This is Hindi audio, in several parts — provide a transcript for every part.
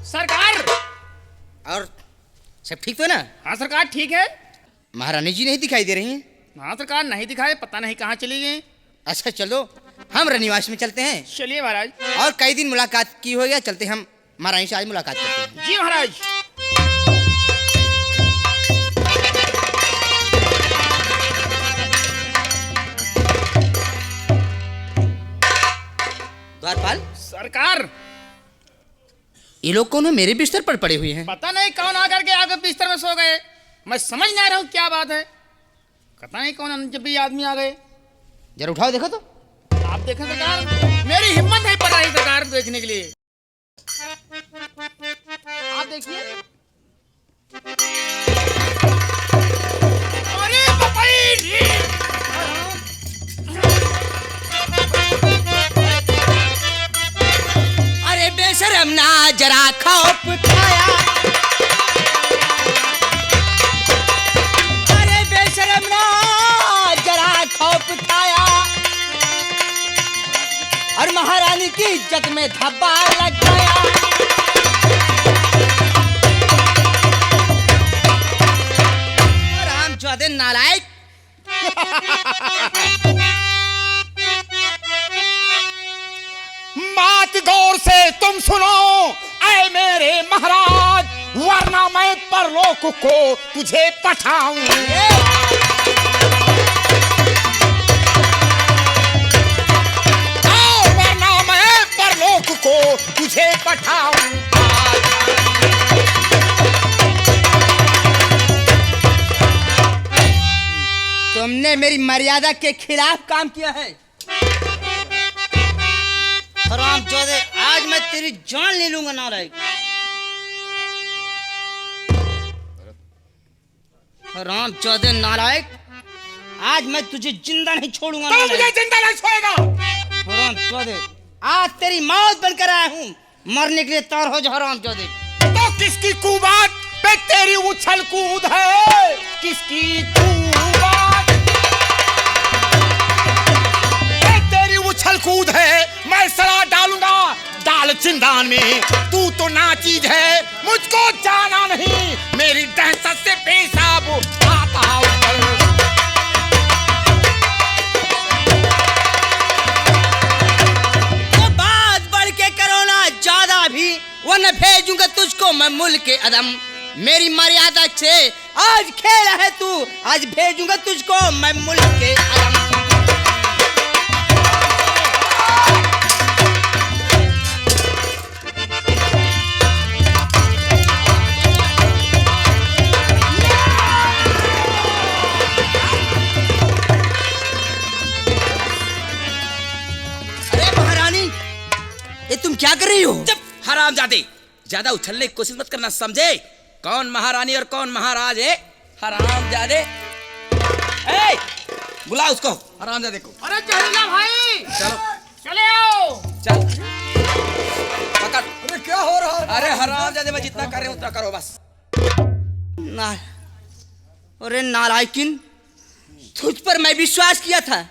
सरकार। और सब ठीक तो ना? हाँ सरकार ठीक है। महारानी जी नहीं दिखाई दे रही हैं? हाँ सरकार नहीं दिखाए, पता नहीं कहाँ चली गई। अच्छा चलो हम रनिवास में चलते हैं। चलिए महाराज। और कई दिन मुलाकात की हो गया, चलते हम महारानी से आज मुलाकात करते हैं। जी महाराज। द्वारपाल सरकार, ये लोग कौन है? मेरे बिस्तर पर पड़े हुए हैं। पता नहीं कौन आकर के आगे बिस्तर में सो गए। मैं समझ नहीं आ रहा हूँ क्या बात है। पता नहीं कौन जब भी आदमी आ गए। जरा उठाओ देखो तो। आप देखें सरकार, मेरी हिम्मत नहीं पड़ रही सरकार देखने के लिए। आप देखिए। अरे बपाई! अरे बेशरम ना जरा खौफ खाया, अरे बेशरम ना जरा खौफ खाया, और महारानी की इज्जत में धब्बा लग गया। राम चौधरी नालायक। बात गौर से तुम सुनो ऐ मेरे महाराज, वरना मैं परलोक को तुझे पठाऊं। वरना मैं परलोक को तुझे पठाऊं। तुमने मेरी मर्यादा के खिलाफ काम किया है। राम चौधरी, आज मैं तेरी जान ले लूंगा नालायक। राम चौधरी नालायक, आज मैं तुझे जिंदा नहीं छोड़ूंगा। तो मुझे जिंदा नहीं छोड़ेगा। राम चौधरी, आज तेरी मौत बनकर आया हूँ, मरने के लिए तैयार हो जा। राम चौधरी, तो किसकी कुबात पे तेरी उछल कूद है? किसकी कुबात पे तेरी उछल कूद है? मैं सला डालूंगा दाल चिंदान में। तू तो ना चीज है, मुझको जाना नहीं। मेरी दहशत से पेशाब आता ऊपर। तो बात बढ़ के करो ना ज्यादा भी, वरना भेजूंगा तुझको मैं मुल्क के अदम। मेरी मर्यादा से आज खेल है तू, आज भेजूंगा तुझको मैं मुल्क के अदम। अरे महारानी, ये तुम क्या कर रही हो? जब हरामजादे, ज्यादा उछलने की कोशिश मत करना, समझे? कौन महारानी और कौन महाराज है? हरामजादे, ए, बुला उसको, हरामजादे को। अरे जहरीला भाई, चलो चले आओ। चल पकड़। अरे क्या हो रहा है? अरे हरामजादे, मैं जितना कर रहे उतना करो बस। ना, अरे नालायकिन, तुझ पर मैं विश्वास किया था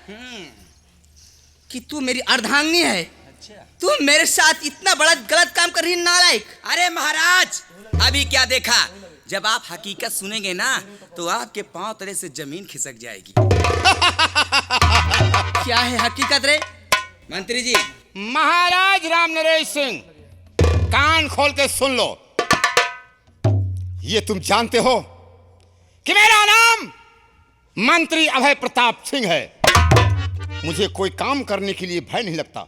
कि तू मेरी अर्धांगिनी है। तू मेरे साथ इतना बड़ा गलत काम कर रही है नालायक। अरे महाराज, अभी क्या देखा? जब आप हकीकत सुनेंगे ना तो आपके पांव तले से जमीन खिसक जाएगी। क्या है हकीकत रे? मंत्री जी, महाराज राम नरेश सिंह, कान खोल के सुन लो। ये तुम जानते हो कि मेरा नाम मंत्री अभय प्रताप सिंह है। मुझे कोई काम करने के लिए भय नहीं लगता।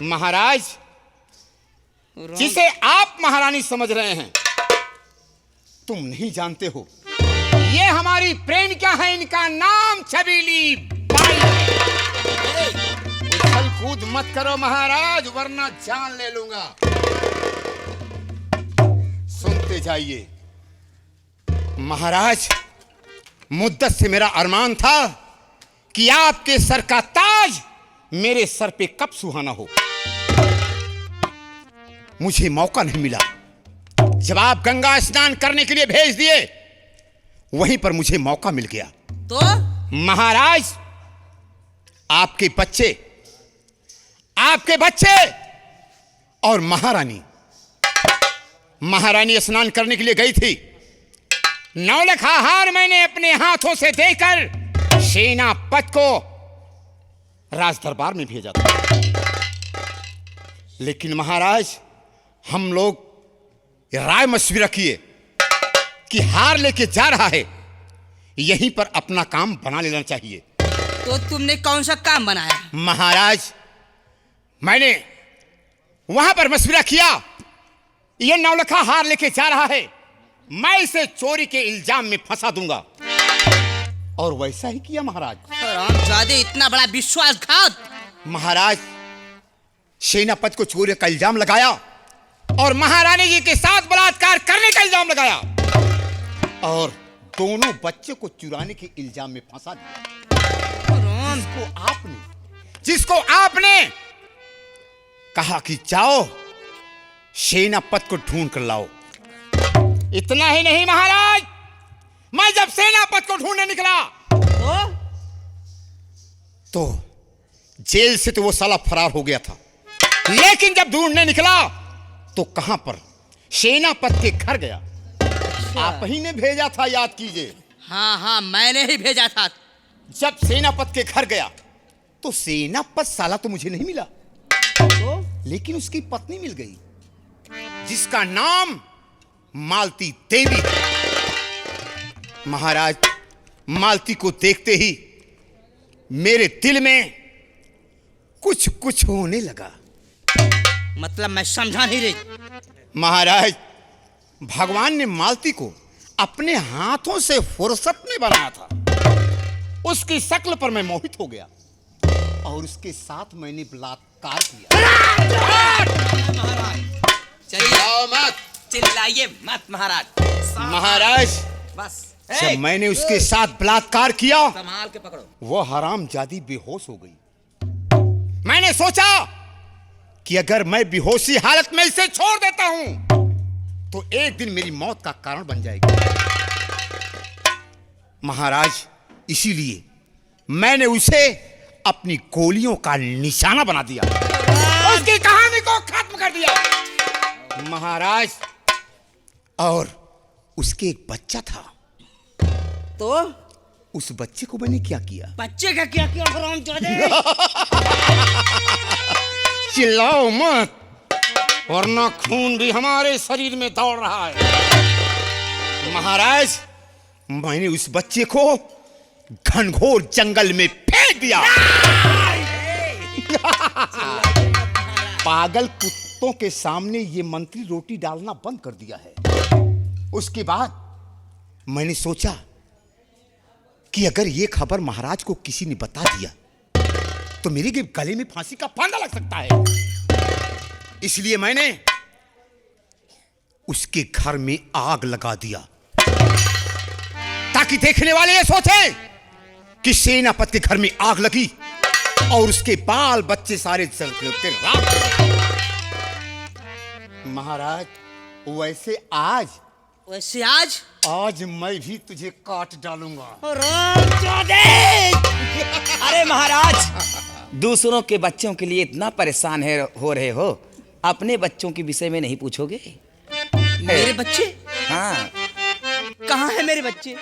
महाराज, जिसे आप महारानी समझ रहे हैं, तुम नहीं जानते हो ये हमारी प्रेमिका है। इनका नाम छबीली बाई। उछल कूद मत करो महाराज, वरना जान ले लूंगा। सुनते जाइए महाराज, मुद्दत से मेरा अरमान था कि आपके सर का ताज मेरे सर पे कब सुहाना हो। मुझे मौका नहीं मिला। जब आप गंगा स्नान करने के लिए भेज दिए, वहीं पर मुझे मौका मिल गया। तो महाराज, आपके बच्चे और महारानी महारानी स्नान करने के लिए गई थी। नौलखा हार मैंने अपने हाथों से देकर सेनापति को राज दरबार में भेजा था। लेकिन महाराज, हम लोग राय मशविरा किए कि हार लेके जा रहा है, यहीं पर अपना काम बना लेना चाहिए। तो तुमने कौन सा काम बनाया? महाराज, मैंने वहां पर मशविरा किया, यह नौलखा हार लेके जा रहा है, मैं इसे चोरी के इल्जाम में फंसा दूंगा। और वैसा ही किया महाराज। हरामजादे, इतना बड़ा विश्वासघात! महाराज, सेनापति को चोरी का इल्जाम लगाया और महारानी जी के साथ बलात्कार करने का इल्जाम लगाया और दोनों बच्चे को चुराने के इल्जाम में फंसा दिया। जिसको आपने कहा कि जाओ सेनापति को ढूंढ कर लाओ। इतना ही नहीं महाराज, मैं जब सेनापति को ढूंढने निकला तो जेल से तो वो साला फरार हो गया था, लेकिन जब ढूंढने निकला तो कहां पर, सेनापति के घर गया। आप ही ने भेजा था, याद कीजिए। हाँ हाँ, मैंने ही भेजा था। जब सेनापति के घर गया तो सेनापति साला तो मुझे नहीं मिला, लेकिन उसकी पत्नी मिल गई, जिसका नाम मालती देवी है। महाराज, मालती को देखते ही मेरे दिल में कुछ कुछ होने लगा। मतलब मैं समझा नहीं रही। महाराज, भगवान ने मालती को अपने हाथों से फुर्सत में बनाया था। उसकी शक्ल पर मैं मोहित हो गया और उसके साथ मैंने बलात्कार किया। चलिए मत, चिल्लाइए मत महाराज। महाराज, बस जब मैंने उसके साथ बलात्कार किया, संभाल के पकड़ो। वो हरामजादी बेहोश हो गई। मैंने सोचा कि अगर मैं बेहोशी हालत में इसे छोड़ देता हूं तो एक दिन मेरी मौत का कारण बन जाएगी। महाराज, इसीलिए मैंने उसे अपनी गोलियों का निशाना बना दिया, उसकी कहानी को खत्म कर दिया। महाराज, और उसके एक बच्चा था। तो उस बच्चे को मैंने क्या किया? बच्चे का क्या किया? हरामजादे! चिल्लाओ मत, वरना खून भी हमारे शरीर में दौड़ रहा है। महाराज, मैंने उस बच्चे को घनघोर जंगल में फेंक दिया। पागल कुत्तों के सामने ये मंत्री रोटी डालना बंद कर दिया है। उसके बाद मैंने सोचा कि अगर ये खबर महाराज को किसी ने बता दिया तो मेरे गले में फांसी का फंदा लग सकता है। इसलिए मैंने उसके घर में आग लगा दिया ताकि देखने वाले ये सोचे कि सेनापति के घर में आग लगी और उसके बाल बच्चे सारे जलते राख हो गए। महाराज, वैसे आज मैं भी तुझे काट डालूंगा। अरे महाराज, दूसरों के बच्चों के लिए इतना परेशान हो रहे हो, अपने बच्चों के विषय में नहीं पूछोगे? मेरे बच्चे? हाँ। कहाँ है मेरे बच्चे?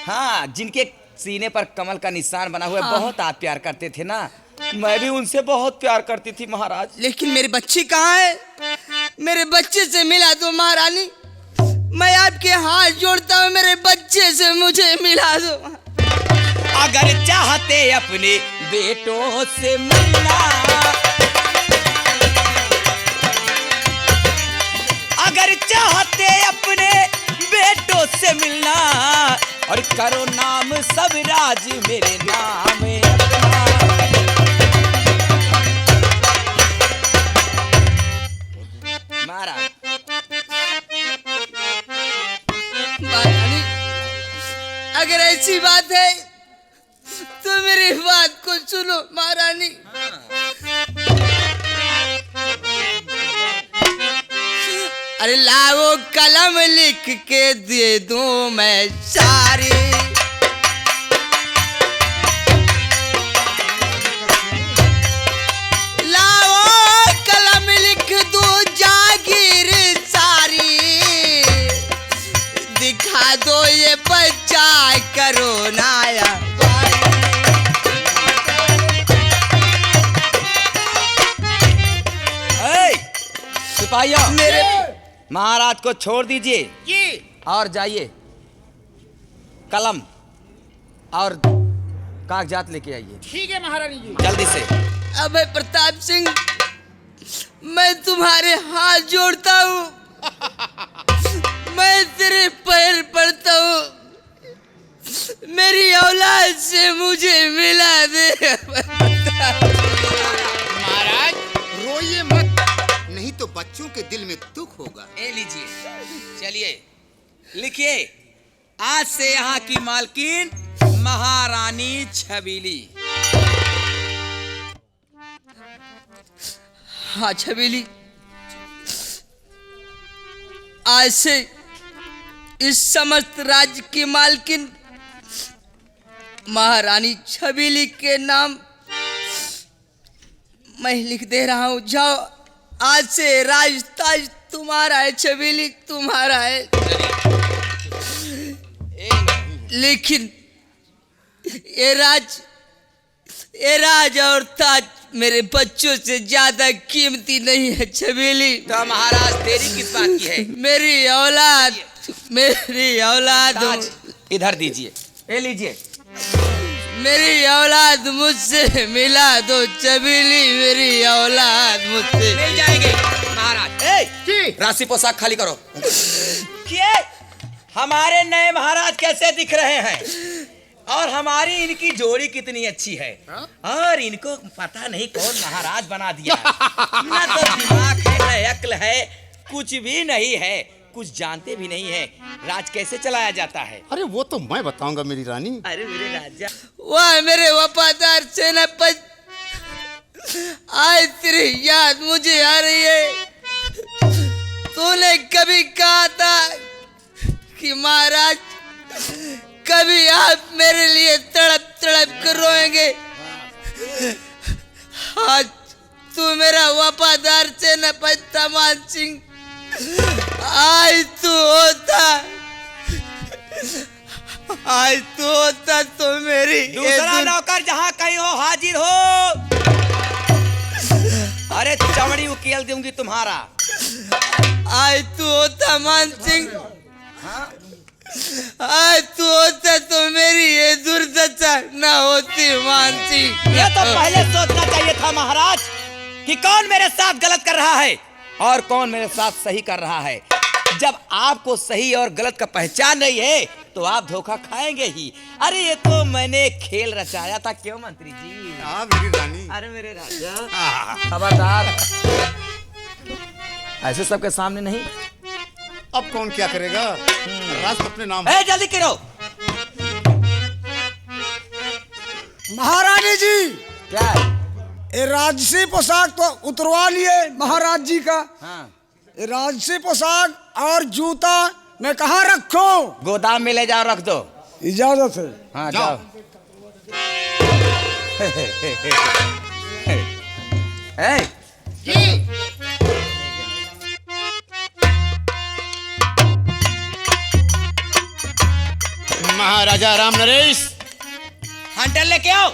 हाँ, जिनके सीने पर कमल का निशान बना हुआ है। हाँ। बहुत आप प्यार करते थे ना, मैं भी उनसे बहुत प्यार करती थी महाराज। लेकिन मेरे बच्चे कहाँ है? मेरे बच्चे से मिला दो महारानी, मैं आपके हाथ जोड़ता हूँ, मेरे बच्चे से मुझे मिला दो। अगर चाहते अपने बेटों से मिलना, अगर चाहते अपने बेटों से मिलना, और करो नाम सब राज मेरे नाम अपना। महाराज, महारानी, अगर ऐसी बात है तो मेरी बात को सुनो महारानी। अरे लाओ कलम लिख के दे दूं मैं सारी, लाओ कलम लिख दूं जागीर सारी। भाइयों, मेरे महाराज को छोड़ दीजिए जी और जाइए कलम और कागजात लेके आइए ठीक है महारानी जी। जल्दी से। अभय प्रताप सिंह, मैं तुम्हारे हाथ जोड़ता हूँ, मैं तेरे पैर पड़ता हूँ, मेरी औलाद से मुझे मिला दे। महाराज रोइए मत, नहीं तो बच्चों के दिल में दुख होगा। ये लीजिए, चलिए लिखिए, आज से यहाँ की मालकिन महारानी छबीली। हाँ छबीली, आज से इस समस्त राज्य की मालकिन महारानी छबीली के नाम मैं लिख दे रहा हूँ। जाओ, आज से राज ताज तुम्हारा है छबीली, तुम्हारा है। लेकिन ये राज और ताज मेरे बच्चों से ज्यादा कीमती नहीं है छबीली। तो महाराज देरी किस बात की है? मेरी औलाद ताज इधर दीजिए, ये लीजिए। मेरी औलाद मुझसे मिला दो छबीली, मेरी औलाद मुझसे मिल जाएंगे महाराज। जी राशि पोशाक खाली करो। ये हमारे नए महाराज कैसे दिख रहे हैं और हमारी इनकी जोड़ी कितनी अच्छी है। और इनको पता नहीं कौन महाराज बना दिया। ना तो दिमाग है, ना अक्ल है, कुछ भी नहीं है, कुछ जानते भी नहीं है। राज कैसे चलाया जाता है। अरे वो तो मैं बताऊंगा मेरी रानी। अरे मेरे राजा, वाह मेरे वफादार सेनापति, आज तेरी याद मुझे आ रही है। तूने कभी कहा था कि महाराज कभी आप मेरे लिए तड़प तड़प कर रोएंगे। आज तू मेरा वफादार सेनापति था मान सिंह, आज तू होता तो मेरी दूसरा नौकर जहाँ कहीं हो हाजिर हो। अरे चमड़ी उकेल दूंगी तुम्हारा। आज तू होता मान सिंह, आज तू होता तो मेरी ये दुर्दशा न होती मान सिंह। ये तो पहले सोचना चाहिए था महाराज कि कौन मेरे साथ गलत कर रहा है और कौन मेरे साथ सही कर रहा है। जब आपको सही और गलत का पहचान नहीं है तो आप धोखा खाएंगे ही। अरे ये तो मैंने खेल रचाया था, क्यों मंत्री जी? हाँ मेरी रानी। अरे मेरे राजा, खबरदार, ऐसे सबके सामने नहीं। अब कौन क्या करेगा, राज अपने नाम। ए, जल्दी करो। महारानी जी, क्या? ये राजसी पोशाक तो उतरवा लिए महाराज जी का। हाँ। ये राजसी पोशाक और जूता मैं कहाँ रखूं? गोदाम में ले जाओ, रख दो। इजाजत है। हाँ जाओ। जाओ। ए, महाराजा राम नरेश, हंटर लेके आओ।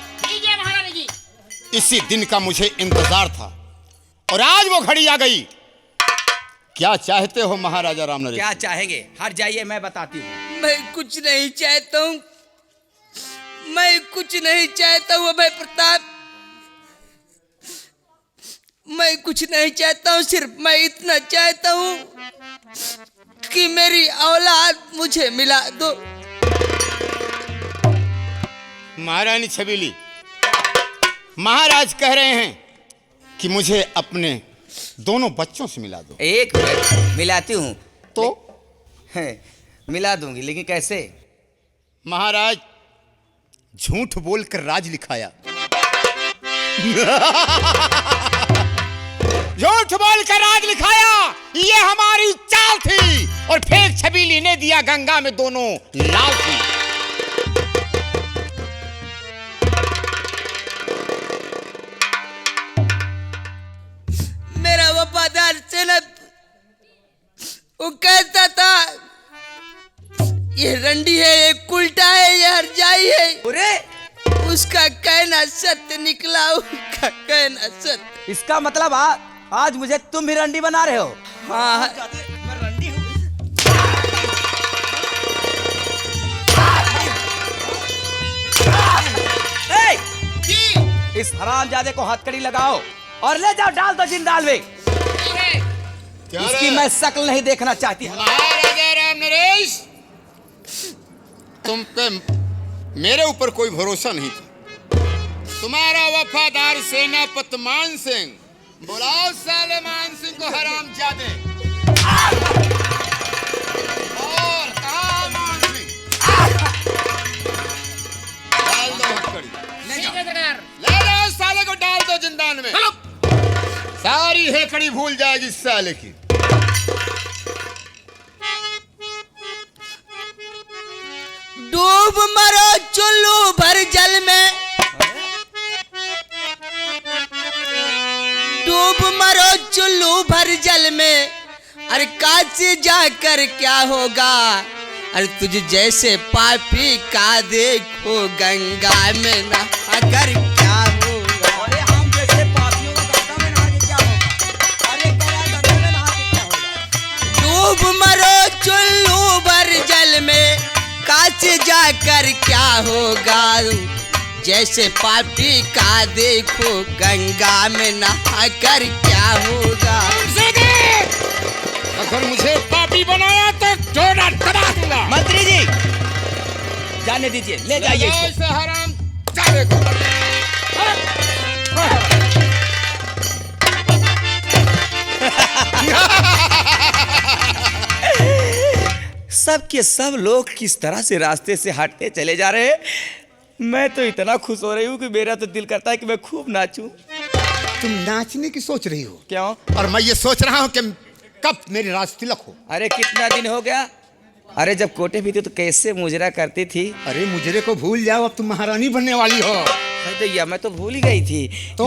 इसी दिन का मुझे इंतजार था और आज वो घड़ी आ गई। क्या चाहते हो महाराजा राम नरेश? क्या चाहेंगे? हट जाइए, मैं बताती हूँ। मैं कुछ नहीं चाहता हूँ, मैं कुछ नहीं चाहता हूँ अभय प्रताप, मैं कुछ नहीं चाहता हूँ। सिर्फ मैं इतना चाहता हूँ कि मेरी औलाद मुझे मिला दो। महारानी छबीली, महाराज कह रहे हैं कि मुझे अपने दोनों बच्चों से मिला दो। एक मिनट, मिलाती हूँ तो मिला दूंगी, लेकिन कैसे? महाराज झूठ बोलकर राज लिखाया। झूठ बोलकर राज लिखाया, ये हमारी चाल थी और फेंक छबीली ने दिया गंगा में दोनों लाल थी। मेरा वफादार सेनत वो कहता था ये रंडी है, ये कुल्टा है, ये हरजाई है। अरे उसका कहना सत्य निकला, उसका कहना सत्य। इसका मतलब आज मुझे तुम भी रंडी बना रहे हो? हाँ मैं रंडी हूँ। ए, इस हरामजादे को हथकड़ी लगाओ और ले जाओ, डाल दो जिंदाल में। क्या इसकी रे? मैं शक्ल नहीं देखना चाहती। महाराजा राम नरेश, तुम पे मेरे ऊपर कोई भरोसा नहीं था। तुम्हारा वफादार सेनापति मान सिंह, बुलाओ साले मान सिंह को हरामजादे। और कहाँ मान सिंह? डाल दो हथकड़ी। ले जाओ साले को, डाल दो जिंदान में। सारी हेकड़ी भूल जाएगी इस साले की। डूब मरो चुल्लू भर जल में, डूब मरो चुल्लू भर जल में, अरे कांच जाकर क्या होगा, अरे तुझे जैसे पापी का देखो गंगा में नहाकर क्या होगा। अरे हम जैसे पापियों को गंगा में नहा के क्या होगा? अरे गया गंगा में नहा के क्या होगा? डूब मरो चुल्लू भर जल में, कांच जाकर क्या होगा, जैसे पापी का देखो गंगा में नहाकर क्या होगा। अगर मुझे पापी बनाया तो जोड़ा दबा दूंगा। मंत्री जी, जाने दीजिए, ले जाइए इसको। इसे हराम जादे को। सब के सब लोग किस तरह से रास्ते से हटते चले जा रहे हैं। मैं तो इतना खुश हो रही हूँ कि मेरा तो दिल करता है कि मैं खूब नाचूं। तुम नाचने की सोच रही हो, क्यों? और मैं ये सोच रहा हूँ कि कब मेरी राज तिलक हो। अरे कितना दिन हो गया। अरे जब कोटे भी थे तो कैसे मुजरा करती थी। अरे मुझे को भूल जाओ, अब तुम महारानी बनने वाली हो। अरे तो या मैं तो भूल ही गई थी। तो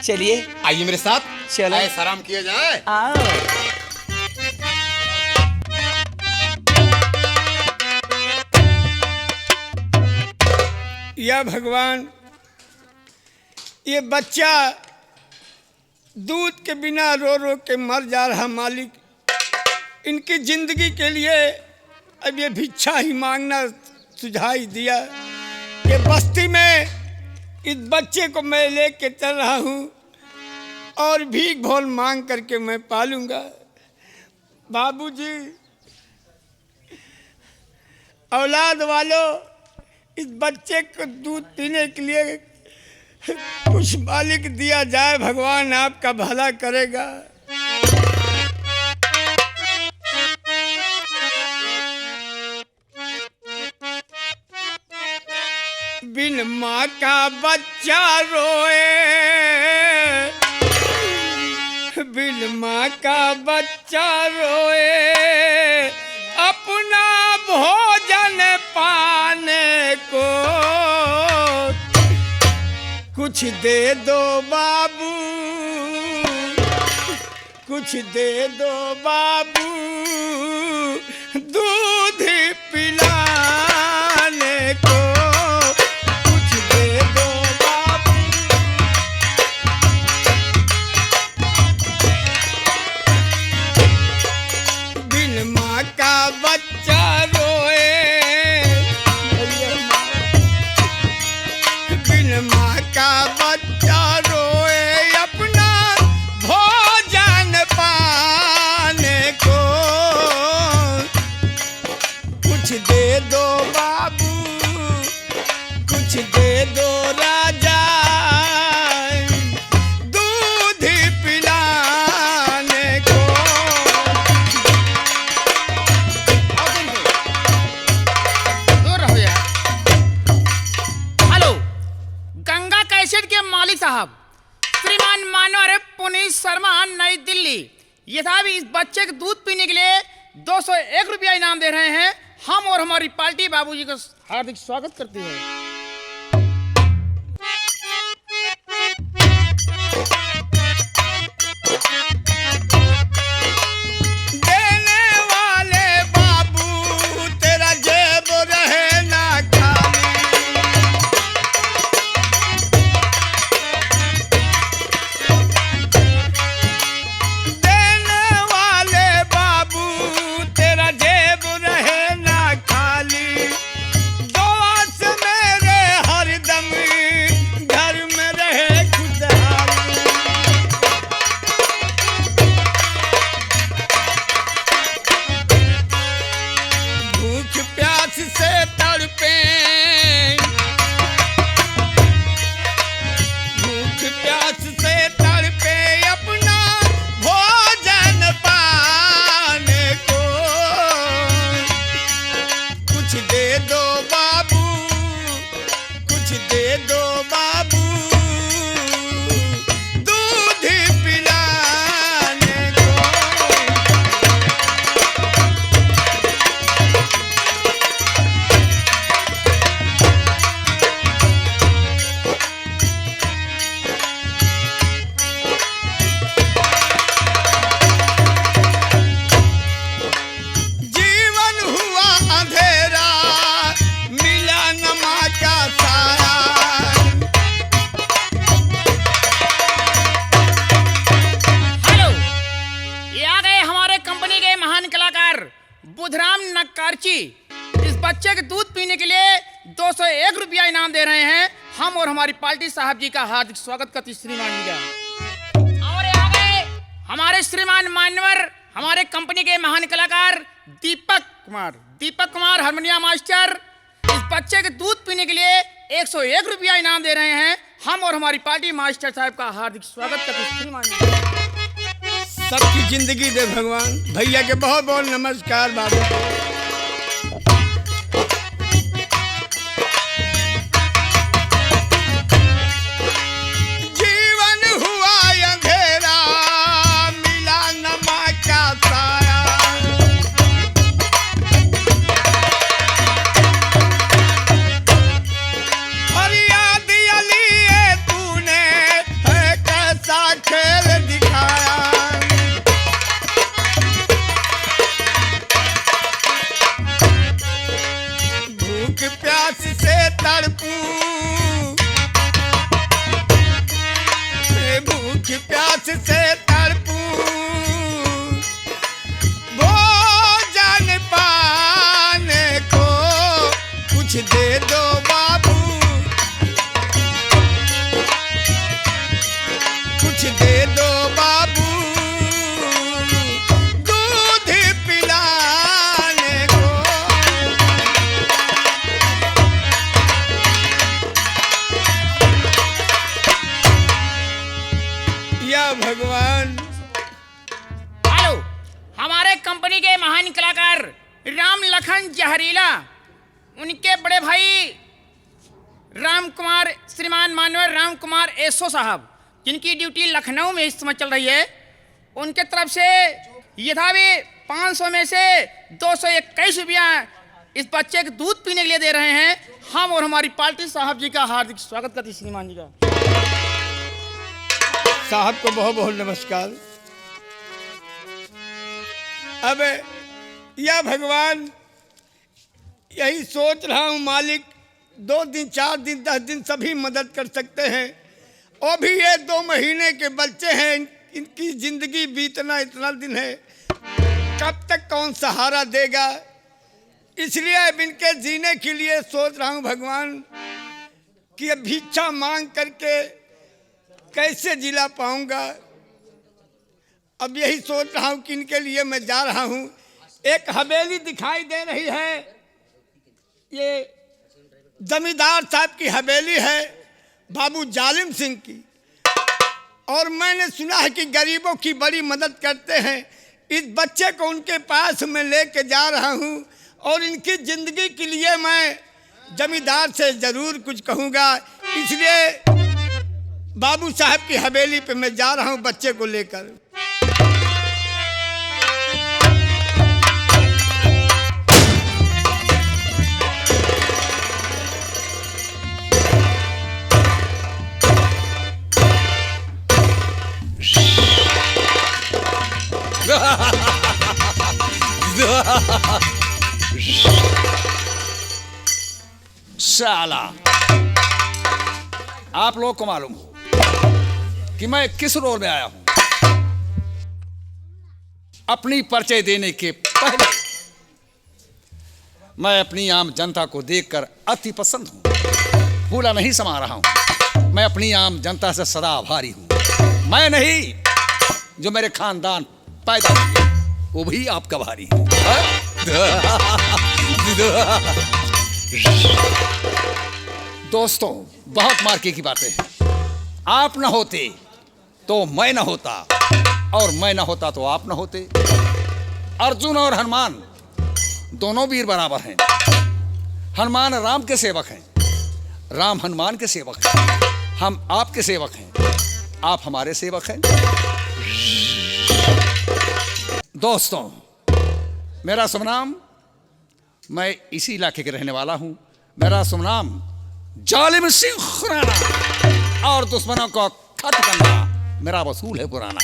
चलिए आइए मेरे साथ, चलो। ऐसा आराम किया जाए। आओ। या भगवान, ये बच्चा दूध के बिना रो रो के मर जा रहा मालिक, इनकी जिंदगी के लिए अब ये भिक्षा ही मांगना सुझाई दिया। ये बस्ती में इस बच्चे को मैं लेके चल रहा हूँ और भीख भोल मांग करके मैं पालूंगा। बाबूजी, औलाद वालों, इस बच्चे को दूध पीने के लिए कुछ मालिक दिया जाए, भगवान आपका भला करेगा। बिन माँ का बच्चा रोए, बिन माँ का बच्चा रोए, अपना भोजन पाने को कुछ दे दो बाबू, कुछ दे दो बाबू, दूध पिलाने को कुछ दे दो बाबू। बिन माँ का बच्चा रोए, बिन माँ का बच्चा रोए, अपना भोजन पाने को कुछ दे दो बाबू, कुछ दे दो राजा, दूध पिलाने को। दूर रहो यार। हेलो, गंगा कैसेट के मालिक साहब, श्रीमान मानवर पुनीत शर्मा, नई दिल्ली। ये साहब इस बच्चे के दूध पीने के लिए 201 रुपया इनाम दे रहे हैं। हम और हमारी पार्टी बाबूजी का हार्दिक स्वागत करती है। देने वाले बाबू, तेरा जेब रहे ना खाली। देने वाले महान कलाकार बुधराम नक्कारची इस बच्चे के दूध पीने के लिए 201 रुपया इनाम दे रहे हैं। हम और हमारी पार्टी साहब जी का हार्दिक स्वागत करती श्रीमान जी का। और आगे हमारे श्रीमान मान्यवर हमारे कंपनी के महान कलाकार दीपक कुमार हारमोनियम मास्टर इस बच्चे के दूध पीने के लिए 101 रुपया इनाम दे रहे हैं। हम और हमारी पार्टी मास्टर साहब का हार्दिक स्वागत करते हैं श्रीमान जी। सबकी जिंदगी दे भगवान। भैया के बहुत बहुत नमस्कार बाबू। जीवन हुआ अंधेरा मिला नमक का साया, फरियाद लिए तूने है कैसा खेल दिखाया। भूख प्यास से तड़पू, भूख प्यास से तड़पू, भोजन पाने को कुछ दे दो बाबू, कुछ दे दो बाबू, दूध पिलाने को। या भगवान। हेलो, हमारे कंपनी के महान कलाकार राम लखन जहरीला उनके बड़े भाई राम कुमार श्रीमान मानवर राम कुमार एसो साहब जिनकी ड्यूटी लखनऊ में इस समय चल रही है, उनके तरफ से यथावि 500 में से 221 रुपया इस बच्चे के दूध पीने के लिए दे रहे हैं। हम और हमारी पार्टी साहब जी का हार्दिक स्वागत करती श्रीमान जी का। साहब को बहुत बहुत नमस्कार। अब या भगवान, यही सोच रहा हूँ मालिक, 2 दिन 4 दिन 10 दिन सभी मदद कर सकते हैं, और भी ये 2 महीने के बच्चे हैं, इनकी जिंदगी बीतना इतना दिन है, कब तक कौन सहारा देगा। इसलिए अब इनके जीने के लिए सोच रहा हूँ भगवान कि अब भिक्षा मांग करके कैसे जिला पाऊंगा। अब यही सोच रहा हूं कि इनके लिए मैं जा रहा हूं। एक हवेली दिखाई दे रही है, ये जमींदार साहब की हवेली है, बाबू जालिम सिंह की, और मैंने सुना है कि गरीबों की बड़ी मदद करते हैं। इस बच्चे को उनके पास मैं लेके जा रहा हूं, और इनकी जिंदगी के लिए मैं जमींदार से जरूर कुछ कहूँगा। इसलिए बाबू साहब की हवेली पे मैं जा रहा हूँ बच्चे को लेकर। साला, आप लोग को मालूम हो कि मैं किस रोल में आया हूं। अपनी परिचय देने के पहले मैं अपनी आम जनता को देखकर अति पसंद हूं, भूला नहीं समा रहा हूं। मैं अपनी आम जनता से सदा आभारी हूं। मैं नहीं, जो मेरे खानदान पैदा हुए वो भी आपका भारी है। दोस्तों, बहुत मार्के की बातें हैं। आप न होते तो मैं न होता, और मैं न होता तो आप न होते। अर्जुन और हनुमान दोनों वीर बराबर हैं। हनुमान राम के सेवक हैं, राम हनुमान के सेवक हैं। हम आपके सेवक हैं, आप हमारे सेवक हैं। दोस्तों, मेरा शुभ नाम, मैं इसी इलाके के रहने वाला हूं। मेरा शुभ नाम जालिम सिंह खुराना, और दुश्मनों को खत्म करना मेरा वसूल है पुराना।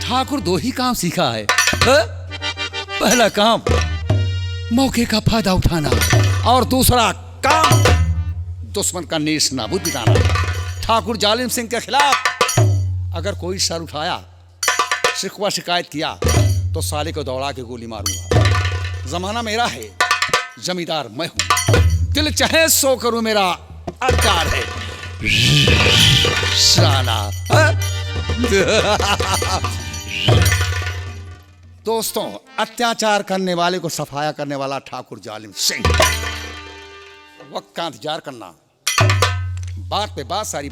ठाकुर 2 ही काम सीखा है। पहला काम मौके का फायदा उठाना, और दूसरा काम दुश्मन का नेस नाबूद मिटाना। ठाकुर जालिम सिंह के खिलाफ अगर कोई सर उठाया शिकवा शिकायत किया तो साले को दौड़ा के गोली मारूंगा। जमाना मेरा है, जमींदार मैं हूं, दिल चाहे सो करूं, मेरा अधिकार है। साला दोस्तों, अत्याचार करने वाले को सफाया करने वाला ठाकुर जालिम सिंह। वक्त का इंतजार करना, बात पे बात सारी